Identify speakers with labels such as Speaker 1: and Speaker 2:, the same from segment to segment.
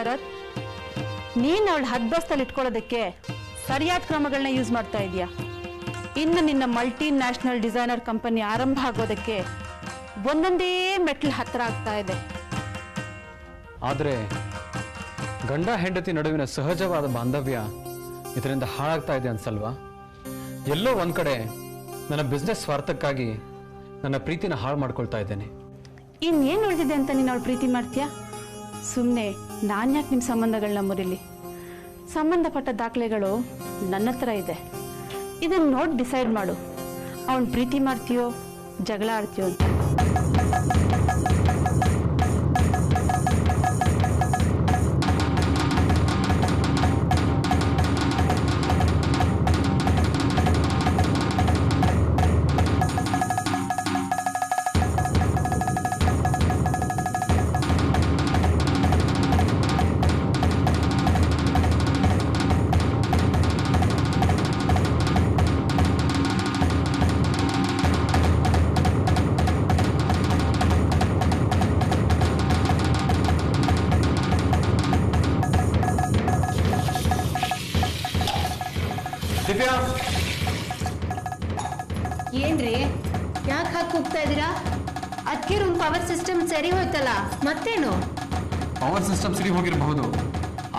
Speaker 1: ಶರತ್, ನೀನು ಅವಳು ಹದ್ಬಸ್ತಲ್ಲಿ ಇಟ್ಕೊಳ್ಳೋದಕ್ಕೆ ಸರಿಯಾದ ಕ್ರಮಗಳನ್ನ ಯೂಸ್ ಮಾಡ್ತಾ ಇದೀಯಾ. ಇನ್ನು ನಿನ್ನ ಮಲ್ಟಿ ನ್ಯಾಷನಲ್ ಡಿಸೈನರ್ ಕಂಪನಿ ಆರಂಭ ಆಗೋದಕ್ಕೆ ಒಂದೊಂದೇ ಮೆಟ್ಲು ಹತ್ತಿರ ಆಗ್ತಾ ಇದೆ.
Speaker 2: ಆದರೆ ಗಂಡ ಹೆಂಡತಿ ನಡುವಿನ ಸಹಜವಾದ ಬಾಂಧವ್ಯ ಇದರಿಂದ ಹಾಳಾಗ್ತಾ ಇದೆ ಅನ್ಸಲ್ವಾ? ಎಲ್ಲೋ ಒಂದ್ ಕಡೆ ನನ್ನ ಬಿಸ್ನೆಸ್ ಸ್ವಾರ್ಥಕ್ಕಾಗಿ ನನ್ನ ಪ್ರೀತಿನ ಹಾಳು ಮಾಡ್ಕೊಳ್ತಾ ಇದ್ದೇನೆ.
Speaker 1: ಇನ್ನೇನು ಉಳಿದಿದೆ ಅಂತ ನೀನು ಅವಳು ಪ್ರೀತಿ ಮಾಡ್ತೀಯಾ? ಸುಮ್ಮನೆ ನಾನು ಯಾಕೆ ನಿಮ್ಮ ಸಂಬಂಧಗಳನ್ನ ಮುರಿಲಿ? ಸಂಬಂಧಪಟ್ಟ ದಾಖಲೆಗಳು ನನ್ನ ಹತ್ರ ಇದೆ. ಇದನ್ನು ನೋಡಿ ಡಿಸೈಡ್ ಮಾಡು, ಅವನು ಪ್ರೀತಿ ಮಾಡ್ತೀಯೋ ಜಗಳ ಆಡ್ತೀಯೋ ಅಂತ.
Speaker 2: ದಿವ್ಯಾ,
Speaker 3: ಏನ್ರಿ ಯಾಕೆ ಹಾಕಿ ಹೋಗ್ತಾ ಇದ್ದೀರಾ? ಅದಕ್ಕೆ ರೂಮ್ ಪವರ್ ಸಿಸ್ಟಮ್ ಸರಿ ಹೋಯ್ತಲ್ಲ, ಮತ್ತೇನು?
Speaker 2: ಪವರ್ ಸಿಸ್ಟಮ್ ಸರಿ ಹೋಗಿರಬಹುದು,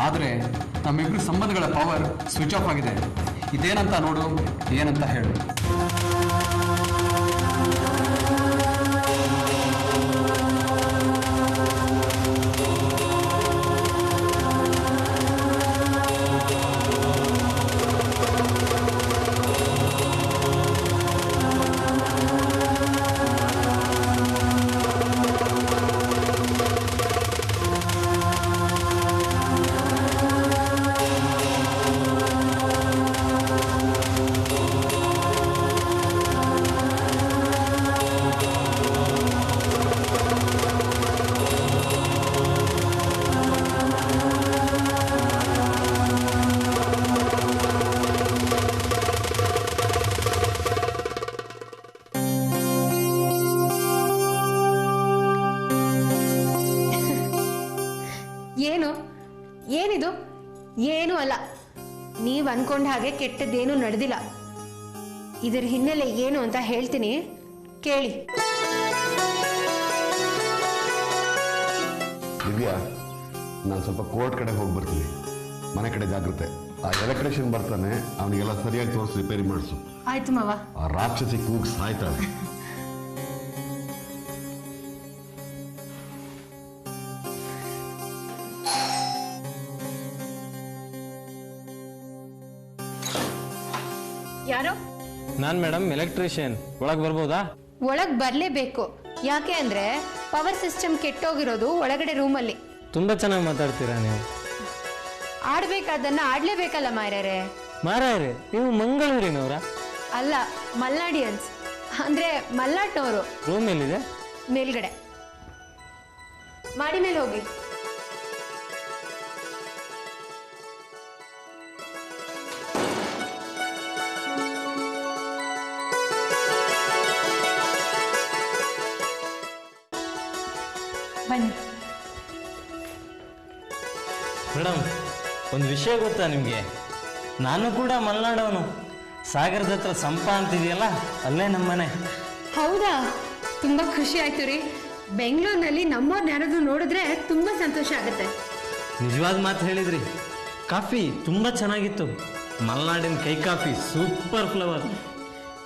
Speaker 2: ಆದರೆ ನಮ್ಮಿಬ್ರು ಸಂಬಂಧಗಳ ಪವರ್ ಸ್ವಿಚ್ ಆಫ್ ಆಗಿದೆ. ಇದೇನಂತ ನೋಡು, ಏನಂತ ಹೇಳು.
Speaker 3: ಏನಿದು? ಏನೂ ಅಲ್ಲ, ನೀವು ಅನ್ಕೊಂಡ ಹಾಗೆ ಕೆಟ್ಟದ್ದೇನು ನಡೆದಿಲ್ಲ. ಇದರ ಹಿನ್ನೆಲೆ ಏನು ಅಂತ ಹೇಳ್ತೀನಿ, ಕೇಳಿ.
Speaker 4: ದಿವ್ಯಾ, ನಾನು ಸ್ವಲ್ಪ ಕೋರ್ಟ್ ಕಡೆ ಹೋಗಿ ಬರ್ತೀನಿ. ಮನೆ ಕಡೆ ಜಾಗ್ರತೆ. ಆ ಎಲೆಕ್ಟ್ರಿಷಿಯನ್ ಬರ್ತಾನೆ, ಅವನಿಗೆಲ್ಲ ಸರಿಯಾಗಿ ತೋರಿಸಿ ರಿಪೇರಿ ಮಾಡಿಸು.
Speaker 3: ಆಯ್ತು ಮಾವ.
Speaker 4: ಆ ರಾಕ್ಷಸಿ ಕೂಗ್ ಸಾಯ್ತಾಳೆ.
Speaker 3: ಯಾರು?
Speaker 2: ನಾನು ಮೇಡಮ್ ಎಲೆಕ್ಟ್ರಿಷಿಯನ್. ಒಳಗೆ ಬರ್ಬೋದಾ?
Speaker 3: ಒಳಗ್ ಬರ್ಲೇಬೇಕು. ಯಾಕೆ ಅಂದ್ರೆ ಪವರ್ ಸಿಸ್ಟಮ್ ಕೆಟ್ಟೋಗಿರೋದು ಒಳಗಡೆ ರೂಮಲ್ಲಿ.
Speaker 2: ತುಂಬಾ ಚೆನ್ನಾಗಿ ಮಾತಾಡ್ತೀರಾ ನೀವು.
Speaker 3: ಆಡ್ಬೇಕಾದನ್ನ ಆಡ್ಲೇಬೇಕಲ್ಲ ಮಾರ್ಯಾರೆ.
Speaker 2: ಮಾರಾಯರೇ, ನೀವು ಮಂಗಳೂರಿನವರ?
Speaker 3: ಅಲ್ಲ, ಮಲ್ನಾಡಿಯನ್ಸ್ ಅಂದ್ರೆ ಮಲ್ನಾಟ್ನವರು.
Speaker 2: ರೂಮ್ ಎಲ್ಲಿದೆ?
Speaker 3: ಮೇಲ್ಗಡೆ ಮಾಡಿ ಮೇಲೆ ಹೋಗಿ. ಬನ್ನಿ.
Speaker 5: ಮೇಡಮ್, ಒಂದು ವಿಷಯ ಗೊತ್ತಾ ನಿಮಗೆ? ನಾನು ಕೂಡ ಮಲೆನಾಡವನು. ಸಾಗರದ ಹತ್ರ ಸಂಪ ಅಂತಿದೆಯಲ್ಲ, ಅಲ್ಲೇ ನಮ್ಮನೆ.
Speaker 3: ಹೌದಾ? ತುಂಬಾ ಖುಷಿ ಆಯ್ತು ರೀ. ಬೆಂಗಳೂರಿನಲ್ಲಿ ನಮ್ಮವ್ರನ್ನ ಯಾರಾದ್ರೂ ನೋಡಿದ್ರೆ ತುಂಬಾ ಸಂತೋಷ ಆಗುತ್ತೆ.
Speaker 5: ನಿಜವಾದ ಮಾತು ಹೇಳಿದ್ರಿ. ಕಾಫಿ ತುಂಬ ಚೆನ್ನಾಗಿತ್ತು. ಮಲೆನಾಡಿನ ಕೈ ಕಾಫಿ ಸೂಪರ್ ಫ್ಲವರ್.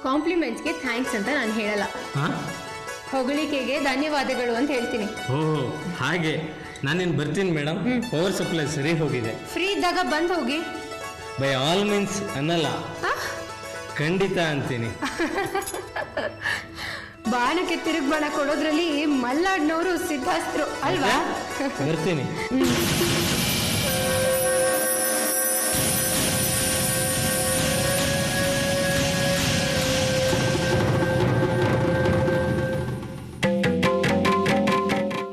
Speaker 3: ಕಾಂಪ್ಲಿಮೆಂಟ್ಸ್ಗೆ ಥ್ಯಾಂಕ್ಸ್ ಅಂತ ನಾನು ಹೇಳಲ್ಲ,
Speaker 5: ಹಾಂ,
Speaker 3: ಹೊಗಳಿಕೆಗೆ ಧನ್ಯವಾದಗಳು ಅಂತ ಹೇಳ್ತೀನಿ.
Speaker 5: ಓಹ್ ಹಾಗೆ. ನಾನೇನು ಬರ್ತೀನಿ ಮೇಡಮ್. ಪವರ್ ಸಪ್ಲೈ ಸರಿ ಹೋಗಿದೆ.
Speaker 3: ಫ್ರೀ ಇದ್ದಾಗ ಬಂದು ಹೋಗಿ.
Speaker 5: ಬೈ ಆಲ್ ಮೀನ್ಸ್ ಅನ್ನಲ್ಲ, ಖಂಡಿತ ಅಂತೀನಿ.
Speaker 3: ಬಾಣಕ್ಕೆ ತಿರುಗಿ ಬಾಣ ಕೊಡೋದ್ರಲ್ಲಿ ಮಲ್ನಾಡ್ನವರು ಸಿದ್ಧಾಸ್ತ್ರು ಅಲ್ವಾ?
Speaker 5: ಬರ್ತೀನಿ.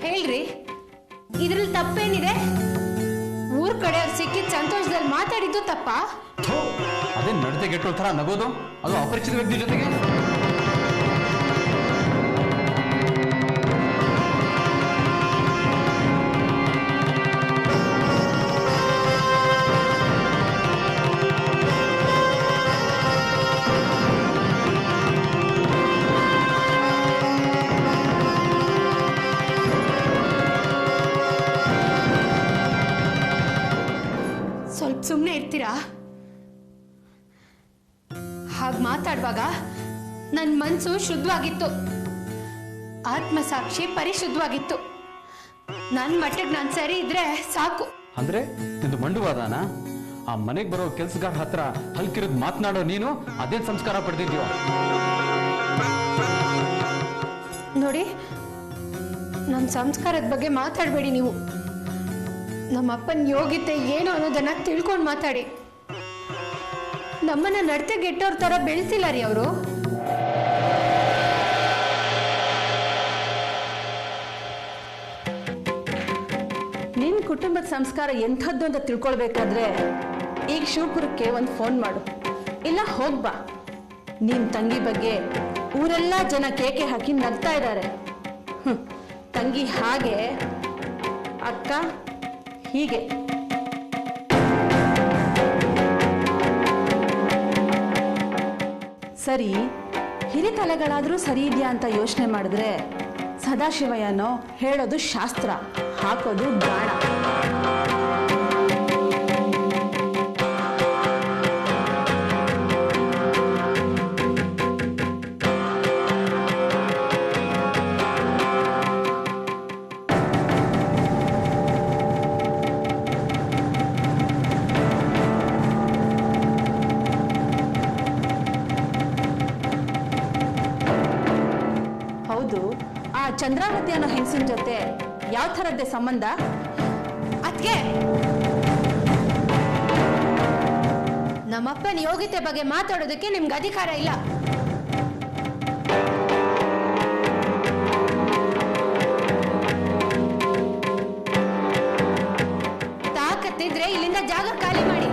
Speaker 3: ಹೇಳ್ರಿ, ಇದ್ರಲ್ಲಿ ತಪ್ಪೇನಿದೆ? ಊರ್ ಕಡೆಯವ್ರು ಸಿಕ್ಕಿದ ಸಂತೋಷದಲ್ಲಿ ಮಾತಾಡಿದ್ದು ತಪ್ಪಾ?
Speaker 2: ಅದೇ ನಡತೆ ಗೆಟ್ಟೋ ಥರ ನಗೋದು, ಅದು ಅಪರಿಚಿತ ವ್ಯಕ್ತಿ ಜೊತೆಗೆ.
Speaker 3: ಇರ್ತೀರಾ? ಹಾಗೆ ಮಾತಾಡುವಾಗ ನನ್ನ ಮನಸ್ಸು ಶುದ್ಧವಾಗಿತ್ತು, ಆತ್ಮಸಾಕ್ಷಿ ಪರಿಶುದ್ಧವಾಗಿತ್ತು. ನನ್ನ ಮಟ್ಟಿಗೆ ನಾನು ಸರಿ ಇದ್ರೆ ಸಾಕು.
Speaker 2: ಅಂದ್ರೆ ನಿಂದು ಮಂಡುವಾದಾನ? ಆ ಮನೆಗೆ ಬರೋ ಕೆಲ್ಸಗಾರ ಹತ್ರ ಹಲ್ಕಿರೋದ್ ಮಾತನಾಡೋ ನೀನು ಅದೇ ಸಂಸ್ಕಾರ ಪಡೆದಿದ್ಯೋ?
Speaker 3: ನೋಡಿ, ನಮ್ಮ ಸಂಸ್ಕಾರದ ಬಗ್ಗೆ ಮಾತಾಡಬೇಡಿ ನೀವು. ನಮ್ಮ ಅಪ್ಪನ ಯೋಗ್ಯತೆ ಏನು ಅನ್ನೋದನ್ನ ತಿಳ್ಕೊಂಡು ಮಾತಾಡಿ. ನಮ್ಮನ್ನ ನಡತೆಗೆಟ್ಟವ್ರ ಥರ ಬೆಳೆಸಿಲ್ಲ ರೀ ಅವರು.
Speaker 1: ನಿನ್ನ ಕುಟುಂಬದ ಸಂಸ್ಕಾರ ಎಂಥದ್ದು ಅಂತ ತಿಳ್ಕೊಳ್ಬೇಕಾದ್ರೆ ಈಗ ಶಿವಪುರಕ್ಕೆ ಒಂದು ಫೋನ್ ಮಾಡು, ಇಲ್ಲ ಹೋಗ್ಬಾ. ನಿನ್ನ ತಂಗಿ ಬಗ್ಗೆ ಊರೆಲ್ಲ ಜನ ಕೇಕೆ ಹಾಕಿ ನಗ್ತಾ ಇದ್ದಾರೆ. ತಂಗಿ ಹಾಗೆ, ಅಕ್ಕ ಹೀಗೆ. ಸರಿ, ಹಿರಿತಲೆಗಳಾದರೂ ಸರಿ ಇದೆಯಾ ಅಂತ ಯೋಚನೆ ಮಾಡಿದ್ರೆ ಸದಾಶಿವಯ್ಯನೋ ಹೇಳೋದು ಶಾಸ್ತ್ರ, ಹಾಕೋದು ಗಾಣ. ಹೌದು, ಆ ಚಂದ್ರಾವತಿ ಅನ್ನೋ ಹೆಂಗಸಿನ ಜೊತೆ ಯಾವ ಥರದ್ದೇ ಸಂಬಂಧ?
Speaker 3: ಅದಕ್ಕೆ ನಮ್ಮಪ್ಪನ ಯೋಗ್ಯತೆ ಬಗ್ಗೆ ಮಾತಾಡೋದಕ್ಕೆ ನಿಮ್ಗೆ ಅಧಿಕಾರ ಇಲ್ಲ. ತಾಕತ್ತಿದ್ರೆ ಇಲ್ಲಿಂದ ಜಾಗ ಖಾಲಿ ಮಾಡಿ.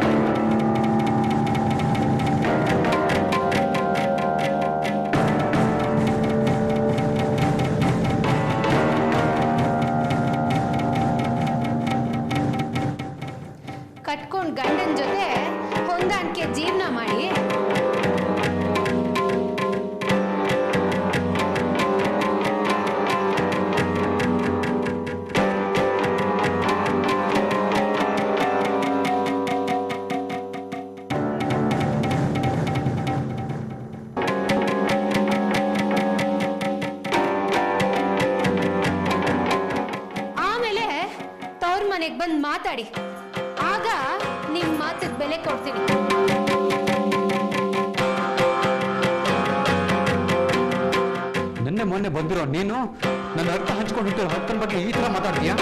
Speaker 3: ಕಟ್ಕೊಂಡ್ ಗಂಡನ ಜೊತೆ ಹೊಂದಾಣಿಕೆ ಜೀವನ ಮಾಡಿ. ಆಮೇಲೆ ತವ್ರ ಮನೆಗೆ ಬಂದು ಮಾತಾಡಿ, ಆಗ ನಿಮ್ ಮಾತಿಗೆ ಬೆಲೆ ಕೊಡ್ತೀನಿ.
Speaker 2: ನಿನ್ನೆ ಮೊನ್ನೆ ಬಂದಿರೋ ನೀನು ನನ್ನ ಅರ್ಥ ಹಂಚ್ಕೊಂಡಿರೋ ಹಕ್ಕನ ಬಗ್ಗೆ ಈ ತರ ಮಾತಾಡ್ತೀಯಾ?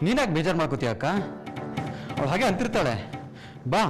Speaker 2: ನೀನಾಗಿ ಬೇಜಾರು ಮಾಡ್ಕೋತೀಯ ಅಕ್ಕ? ಅವಳು ಹಾಗೆ ಅಂತಿರ್ತಾಳೆ. ಬಾ.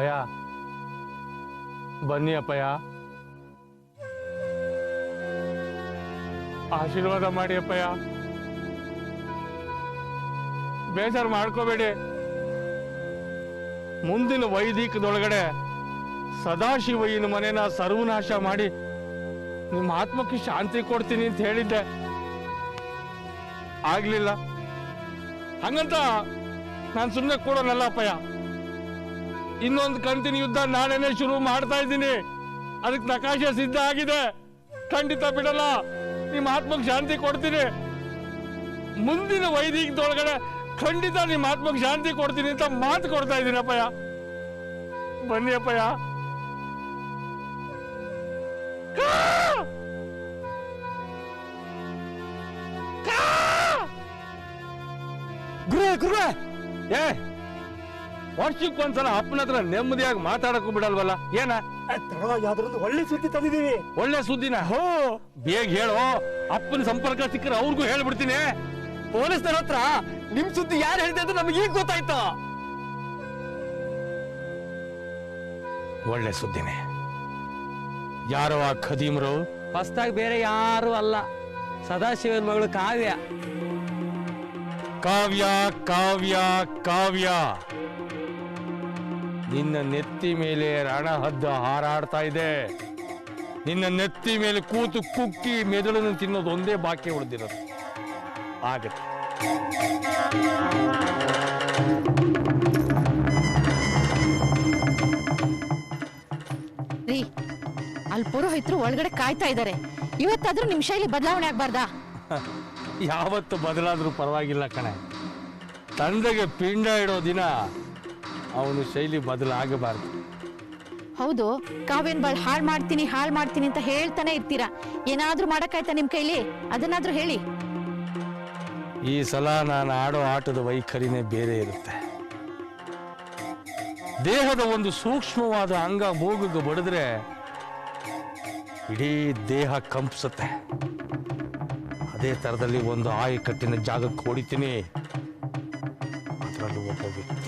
Speaker 6: ಅಪ್ಪಯ್ಯ, ಬನ್ನಿ ಅಪ್ಪಯ್ಯ, ಆಶೀರ್ವಾದ ಮಾಡಿ ಅಪ್ಪಯ್ಯ. ಬೇಜಾರು ಮಾಡ್ಕೋಬೇಡಿ. ಮುಂದಿನ ವೈದಿಕದೊಳಗಡೆ ಸದಾಶಿವಯ್ಯನ ಮನೆನ ಸರ್ವನಾಶ ಮಾಡಿ ನಿಮ್ಮ ಆತ್ಮಕ್ಕೆ ಶಾಂತಿ ಕೊಡ್ತೀನಿ ಅಂತ ಹೇಳಿದ್ದೆ, ಆಗ್ಲಿಲ್ಲ. ಹಂಗಂತ ನಾನು ಸುಮ್ಮನೆ ಕೊಡೋನಲ್ಲ ಅಪ್ಪಯ್ಯ. ಇನ್ನೊಂದು ಕಂತಿನ ಯುದ್ಧ ನಾನೇನೆ ಶುರು ಮಾಡ್ತಾ ಇದ್ದೀನಿ. ಅದಕ್ಕೆ ನಕಾಶೆ ಸಿದ್ಧ ಆಗಿದೆ. ಖಂಡಿತ ಬಿಡಲ್ಲ. ನಿಮ್ಮ ಆತ್ಮಕ್ಕೆ ಶಾಂತಿ ಕೊಡ್ತೀನಿ. ಮುಂದಿನ ವೈದಿಕದೊಳಗಡೆ ಖಂಡಿತ ನಿಮ್ಮ ಆತ್ಮಕ್ಕೆ ಶಾಂತಿ ಕೊಡ್ತೀನಿ ಅಂತ ಮಾತು ಕೊಡ್ತಾ ಇದ್ದೀನಿ ಅಪ್ಪಯ್ಯ. ಬನ್ನಿ ಅಪ್ಪಯ್ಯ. ಗುರುವೆ ಏ, ವರ್ಷಕ್ಕೊಂದ್ಸಲ ಅಪ್ಪನ ಹತ್ರ ನೆಮ್ಮದಿಯಾಗಿ ಮಾತಾಡಕ್ಕೂ ಬಿಡಲ್ವಲ್ಲ, ಏನ?
Speaker 7: ಯಾವ್ದ್ರೊಂದು ಒಳ್ಳೆ ಸುದ್ದಿ ತಂದಿದ್ದೀವಿ.
Speaker 6: ಒಳ್ಳೆ ಸುದ್ದಿನ? ಹೋ, ಬೇಗ ಹೇಳು. ಅಪ್ಪನ ಸಂಪರ್ಕ ಸಿಕ್ಕರೆ ಅವ್ರಿಗೂ ಹೇಳ್ಬಿಡ್ತೀನಿ.
Speaker 7: ಪೊಲೀಸ್ನವ್ರ ಹತ್ರ ನಿಮ್ ಸುದ್ದಿ ಯಾರು ಹೇಳಿದೆ ಅಂತ ನಮಗೆ ಈಗ ಗೊತ್ತಾಯ್ತು.
Speaker 6: ಒಳ್ಳೆ ಸುದ್ದಿನೇ. ಯಾರೋ ಆ ಖದೀಮ್ರು?
Speaker 7: ಹೊಸ್ದಾಗಿ ಬೇರೆ ಯಾರು ಅಲ್ಲ, ಸದಾಶಿವನ ಮಗಳು ಕಾವ್ಯ.
Speaker 6: ಕಾವ್ಯ ಕಾವ್ಯ ಕಾವ್ಯ, ನಿನ್ನ ನೆತ್ತಿ ಮೇಲೆ ರಣಹದ್ದು ಹಾರಾಡ್ತಾ ಇದೆ. ನಿನ್ನ ನೆತ್ತಿ ಮೇಲೆ ಕೂತು ಕುಕ್ಕಿ ಮೆದುಳನ್ನು ತಿನ್ನೋದು ಒಂದೇ ಬಾಕಿ ಉಳಿದಿರೋದು. ಆಗತ್ತೆ.
Speaker 1: ರೀ, ಅಲ್ಲಿ ಪುರೋಹಿತರು ಒಳಗಡೆ ಕಾಯ್ತಾ ಇದ್ದಾರೆ. ಇವತ್ತಾದ್ರೂ ನಿಮ್ ಶೈಲಿ ಬದಲಾವಣೆ ಆಗ್ಬಾರ್ದಾ?
Speaker 6: ಯಾವತ್ತು ಬದಲಾದ್ರೂ ಪರವಾಗಿಲ್ಲ ಕಣೆ. ತಂದೆಗೆ ಪಿಂಡ ಇಡೋ ದಿನ ಅವನು ಶೈಲಿ ಬದಲಾಗಬಾರ್ದು.
Speaker 1: ಹೌದು, ಕಾವ್ಯನ್ ಬಾಳ್ ಹಾಳ್ ಮಾಡ್ತೀನಿ ಅಂತ ಹೇಳ್ತಾನೆ ಇರ್ತೀರಾ. ಏನಾದ್ರೂ ಮಾಡಕ್ಕಾಯ್ತಾ ನಿಮ್ ಕೈಲಿ? ಅದನ್ನಾದ್ರೂ ಹೇಳಿ.
Speaker 6: ಈ ಸಲ ನಾನು ಆಡೋ ಆಟದ ವೈಖರಿನೇ ಬೇರೆ ಇರುತ್ತೆ. ದೇಹದ ಒಂದು ಸೂಕ್ಷ್ಮವಾದ ಅಂಗ ಮೂಗಿಗೆ ಬಡಿದ್ರೆ ಇಡೀ ದೇಹ ಕಂಪಿಸುತ್ತೆ. ಅದೇ ತರದಲ್ಲಿ ಒಂದು ಆಯಕಟ್ಟಿನ ಜಾಗಕ್ಕೆ ಹೊಡಿತೀನಿ. ಅದರಲ್ಲೂ ಒಬ್ಬ ವ್ಯಕ್ತಿ.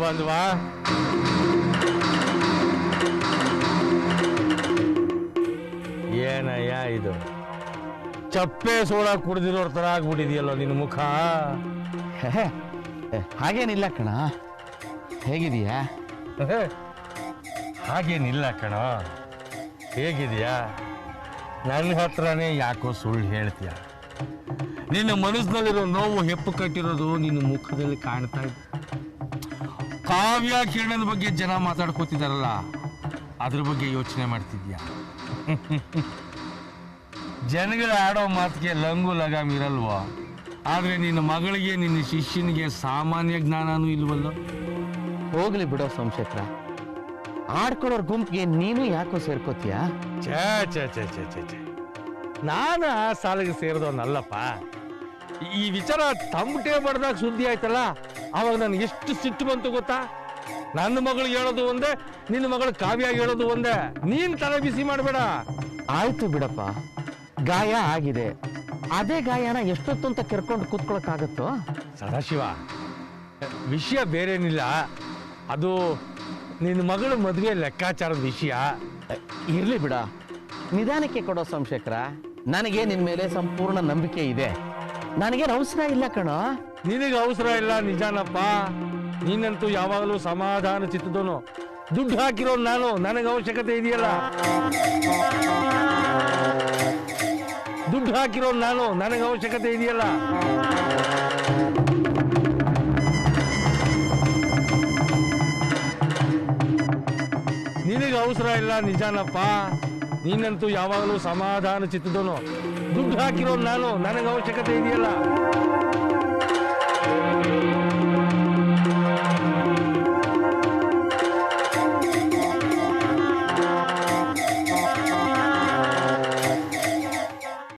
Speaker 6: ಬಂದ್ವಾ? ಏನಯ್ಯ ಇದು? ಚಪ್ಪೆ ಸೋಡಾ ಕುಡ್ದಿರೋರ್ ತರ ಆಗ್ಬಿಟ್ಟಿದೆಯಲ್ಲೋ ನಿನ್ನ ಮುಖ.
Speaker 7: ಹಾಗೇನಿಲ್ಲ ಕಣ, ಹೇಗಿದೀಯಾ?
Speaker 6: ಹಾಗೇನಿಲ್ಲ ಕಣ, ಹೇಗಿದೆಯಾ? ನನ್ನ ಹತ್ರನೇ ಯಾಕೋ ಸುಳ್ಳು ಹೇಳ್ತೀಯ? ನಿನ್ನ ಮನಸ್ಸಿನಲ್ಲಿರೋ ನೋವು ಹೆಪ್ಪು ಕಟ್ಟಿರೋದು ನಿನ್ನ ಮುಖದಲ್ಲಿ ಕಾಣ್ತಾ ಇದೆ. ಕಾವ್ಯ ಕಿರಣದ ಬಗ್ಗೆ ಜನ ಮಾತಾಡ್ಕೋತಿದಾರಲ್ಲ, ಅದ್ರ ಬಗ್ಗೆ ಯೋಚನೆ ಮಾಡ್ತಿದ್ಯಾ? ಜನಗಳ ಆಡೋ ಮಾತಿಗೆ ಲಂಗು ಲಗಾಮ್ ಇರಲ್ವೋ? ಆದ್ರೆ ನಿನ್ನ ಮಗಳಿಗೆ, ನಿನ್ನ ಶಿಷ್ಯನಿಗೆ ಸಾಮಾನ್ಯ ಜ್ಞಾನನೂ ಇಲ್ವಲ್ಲ?
Speaker 7: ಹೋಗ್ಲಿ ಬಿಡೋ ಸೋಮಶೇಖರ, ಆಡ್ಕೊಳ್ಳೋರ್ ಗುಂಪಿಗೆ ನೀನು ಯಾಕೋ ಸೇರ್ಕೋತೀಯ?
Speaker 6: ಛೇ ಛೇ ಛೇ ಛೇ ಛೇ ಛೇ, ನಾನು ಆ ಸಾಲಿಗೆ ಸೇರಿದವನಲ್ಲಪ್ಪ. ಈ ವಿಚಾರ ತಮ್ಮಟೆ ಬಡ್ದಾಗ ಸುದ್ದಿ ಆಯ್ತಲ್ಲ, ಅವಾಗ ನನ್ಗೆ ಎಷ್ಟು ಸಿಟ್ಟು ಬಂತು ಗೊತ್ತಾ? ನನ್ನ ಮಗಳು ಹೇಳೋದು ಒಂದೇ, ನಿನ್ನ ಮಗಳು ಕಾವ್ಯ ಹೇಳೋದು ಒಂದೇ. ನೀನ್ ತಲೆ ಬಿಸಿ ಮಾಡಬೇಡ.
Speaker 7: ಆಯ್ತು ಬಿಡಪ್ಪ, ಗಾಯ ಆಗಿದೆ, ಅದೇ ಗಾಯನ ಎಷ್ಟೊತ್ತು ಅಂತ ಕೆರ್ಕೊಂಡು ಕೂತ್ಕೊಳಕ್ಕಾಗತ್ತೋ?
Speaker 6: ಸದಾಶಿವ, ವಿಷಯ ಬೇರೇನಿಲ್ಲ. ಅದು ನಿನ್ನ ಮಗಳ ಮದುವೆ ಲೆಕ್ಕಾಚಾರದ ವಿಷಯ.
Speaker 7: ಇರ್ಲಿ ಬಿಡ, ನಿಧಾನಕ್ಕೆ ಕೊಡೋ ಸೋಮಶೇಖರ. ನನಗೆ ನಿನ್ ಮೇಲೆ ಸಂಪೂರ್ಣ ನಂಬಿಕೆ ಇದೆ. ನನಗೇನು ಅವಸರ ಇಲ್ಲ ಕಣೋ.
Speaker 6: ನಿನಗೆ ಅವಸರ ಇಲ್ಲ ನಿಜಾನಪ್ಪ. ನೀನಂತೂ ಯಾವಾಗಲೂ ಸಮಾಧಾನ ಚಿತ್ತದೋನು. ದುಡ್ಡು ಹಾಕಿರೋ ನಾನು, ನನಗೆ ಅವಶ್ಯಕತೆ ಇದೆಯಲ್ಲ. ದುಡ್ಡು ಹಾಕಿರೋ ನಾನು, ನನಗೆ ಅವಶ್ಯಕತೆ ಇದೆಯಲ್ಲ. ನಿನಗೆ ಅವಸರ ಇಲ್ಲ ನಿಜಾನಪ್ಪ. ನೀನಂತೂ ಯಾವಾಗಲೂ ಸಮಾಧಾನ ಚಿತ್ತದೋನು. ದುಡ್ಡು ಹಾಕಿರೋ ನಾನು, ನನಗೆ ಅವಶ್ಯಕತೆ ಇದೆಯಲ್ಲ.